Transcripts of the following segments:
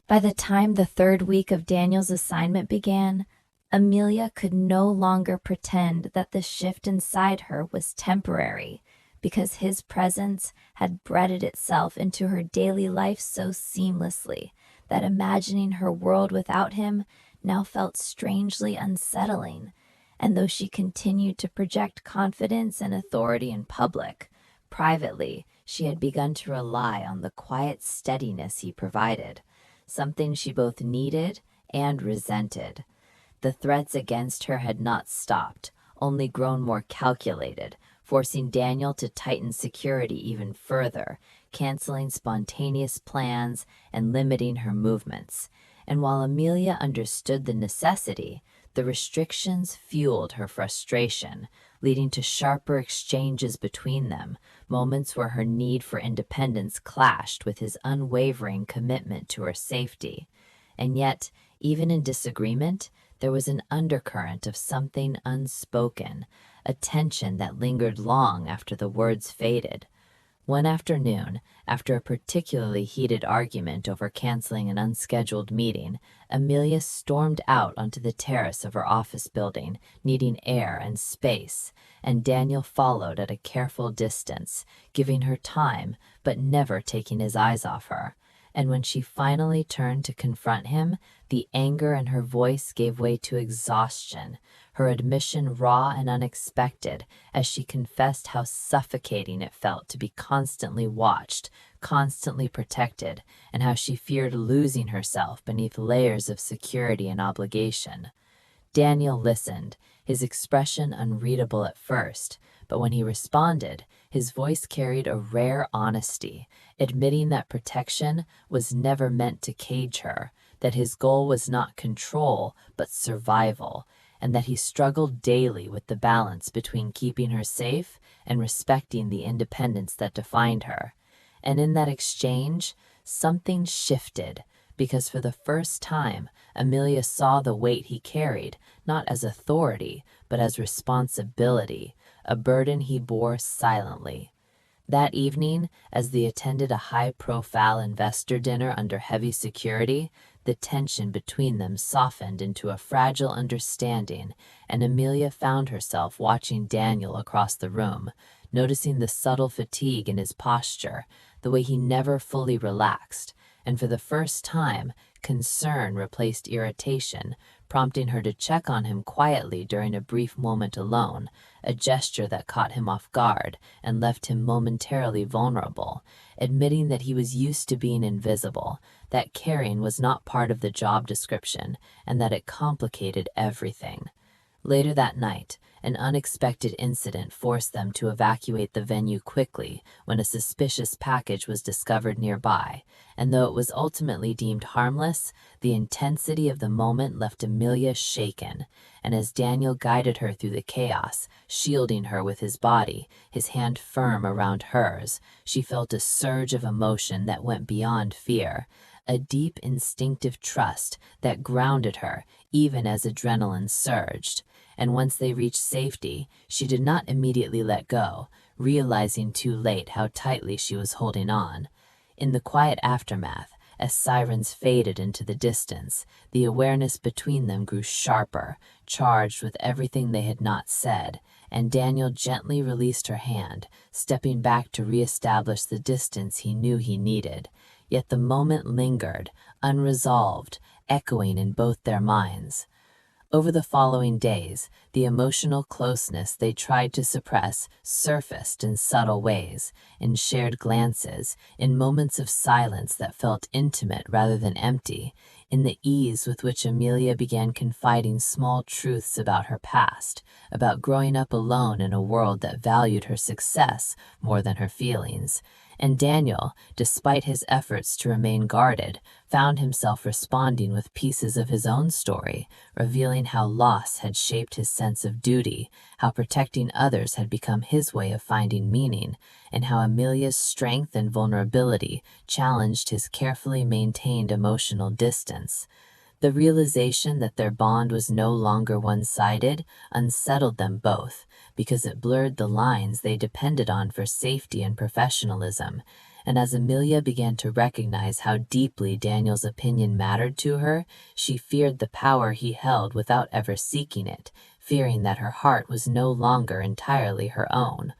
By the time the third week of Daniel's assignment began, Amelia could no longer pretend that the shift inside her was temporary, because his presence had breaded itself into her daily life so seamlessly that imagining her world without him now felt strangely unsettling. And though she continued to project confidence and authority in public, privately she had begun to rely on the quiet steadiness he provided, something she both needed and resented. The threats against her had not stopped, only grown more calculated, forcing Daniel to tighten security even further, canceling spontaneous plans and limiting her movements. And while Amelia understood the necessity, the restrictions fueled her frustration, leading to sharper exchanges between them, moments where her need for independence clashed with his unwavering commitment to her safety. And yet, even in disagreement, there was an undercurrent of something unspoken, a tension that lingered long after the words faded. One afternoon, after a particularly heated argument over canceling an unscheduled meeting, Amelia stormed out onto the terrace of her office building, needing air and space, and Daniel followed at a careful distance, giving her time but never taking his eyes off her. And when she finally turned to confront him, the anger in her voice gave way to exhaustion, her admission raw and unexpected, as she confessed how suffocating it felt to be constantly watched, constantly protected, and how she feared losing herself beneath layers of security and obligation. Daniel listened, his expression unreadable at first, but when he responded, his voice carried a rare honesty, admitting that protection was never meant to cage her, that his goal was not control but survival, and that he struggled daily with the balance between keeping her safe and respecting the independence that defined her. And in that exchange, something shifted, because for the first time, Amelia saw the weight he carried, not as authority, but as responsibility, a burden he bore silently. That evening, as they attended a high-profile investor dinner under heavy security, the tension between them softened into a fragile understanding, and Amelia found herself watching Daniel across the room, noticing the subtle fatigue in his posture, the way he never fully relaxed, and for the first time, concern replaced irritation, prompting her to check on him quietly during a brief moment alone, a gesture that caught him off guard and left him momentarily vulnerable, admitting that he was used to being invisible, that caring was not part of the job description, and that it complicated everything. Later that night, an unexpected incident forced them to evacuate the venue quickly when a suspicious package was discovered nearby, and though it was ultimately deemed harmless, the intensity of the moment left Amelia shaken, and as Daniel guided her through the chaos, shielding her with his body, his hand firm around hers, she felt a surge of emotion that went beyond fear, a deep instinctive trust that grounded her even as adrenaline surged. And once they reached safety, she did not immediately let go, realizing too late how tightly she was holding on. In the quiet aftermath, as sirens faded into the distance, the awareness between them grew sharper, charged with everything they had not said, and Daniel gently released her hand, stepping back to reestablish the distance he knew he needed. Yet the moment lingered, unresolved, echoing in both their minds. Over the following days, the emotional closeness they tried to suppress surfaced in subtle ways, in shared glances, in moments of silence that felt intimate rather than empty, in the ease with which Amelia began confiding small truths about her past, about growing up alone in a world that valued her success more than her feelings. And Daniel, despite his efforts to remain guarded, found himself responding with pieces of his own story, revealing how loss had shaped his sense of duty, how protecting others had become his way of finding meaning, and how Amelia's strength and vulnerability challenged his carefully maintained emotional distance. The realization that their bond was no longer one-sided unsettled them both, because it blurred the lines they depended on for safety and professionalism, and as Amelia began to recognize how deeply Daniel's opinion mattered to her, she feared the power he held without ever seeking it, fearing that her heart was no longer entirely her own.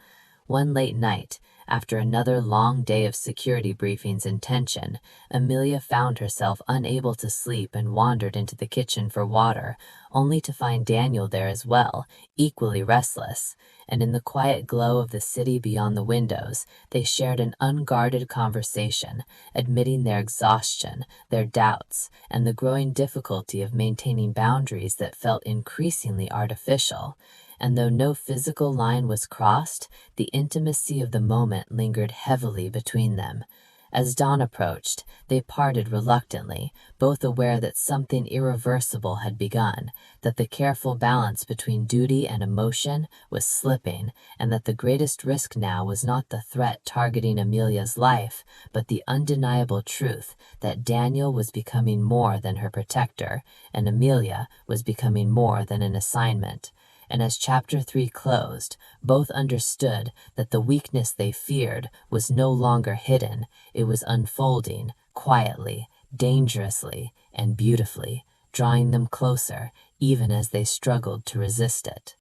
One late night, after another long day of security briefings and tension, Amelia found herself unable to sleep and wandered into the kitchen for water, only to find Daniel there as well, equally restless. And in the quiet glow of the city beyond the windows, they shared an unguarded conversation, admitting their exhaustion, their doubts, and the growing difficulty of maintaining boundaries that felt increasingly artificial. And though no physical line was crossed, the intimacy of the moment lingered heavily between them. As dawn approached, they parted reluctantly, both aware that something irreversible had begun, that the careful balance between duty and emotion was slipping, and that the greatest risk now was not the threat targeting Amelia's life, but the undeniable truth that Daniel was becoming more than her protector, and Amelia was becoming more than an assignment. And as Chapter 3 closed, both understood that the weakness they feared was no longer hidden, it was unfolding, quietly, dangerously, and beautifully, drawing them closer, even as they struggled to resist it.